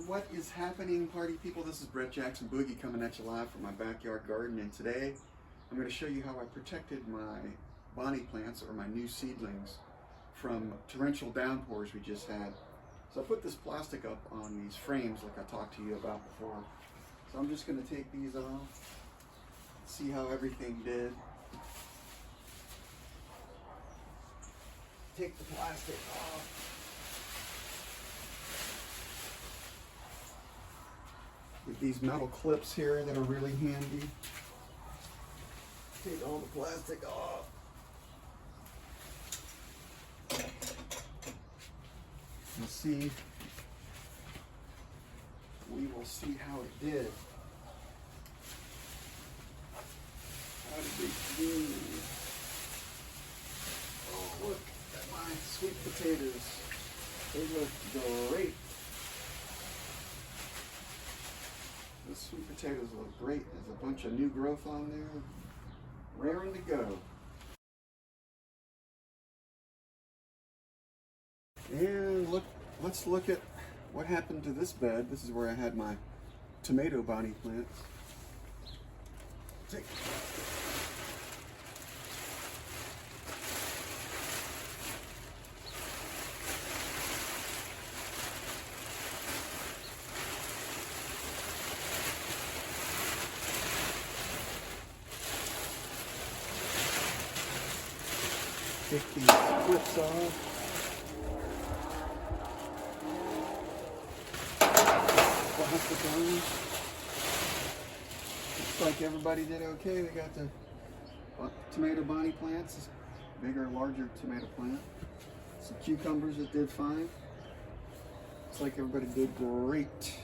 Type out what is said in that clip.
What is happening, party people? This is Brett Jackson Boogie coming at you live from my backyard garden, and today I'm going to show you how I protected my bonnie plants, or my new seedlings, from torrential downpours we just had. So I put this plastic up on these frames like I talked to you about before. So I'm just going to take these off, see how everything did. Take the plastic off. With these metal clips here that are really handy. Take all the plastic off. And see, we will see how it did. How did they do? Oh, look at my sweet potatoes. They look great. The sweet potatoes look great. There's a bunch of new growth on there. Raring to go. And let's look at what happened to this bed. This is where I had my tomato bonnie plants. Take these clips off. Plastic on. Looks like everybody did okay. We got the tomato bonnie plants, bigger, larger tomato plant. Some cucumbers that did fine. Looks like everybody did great.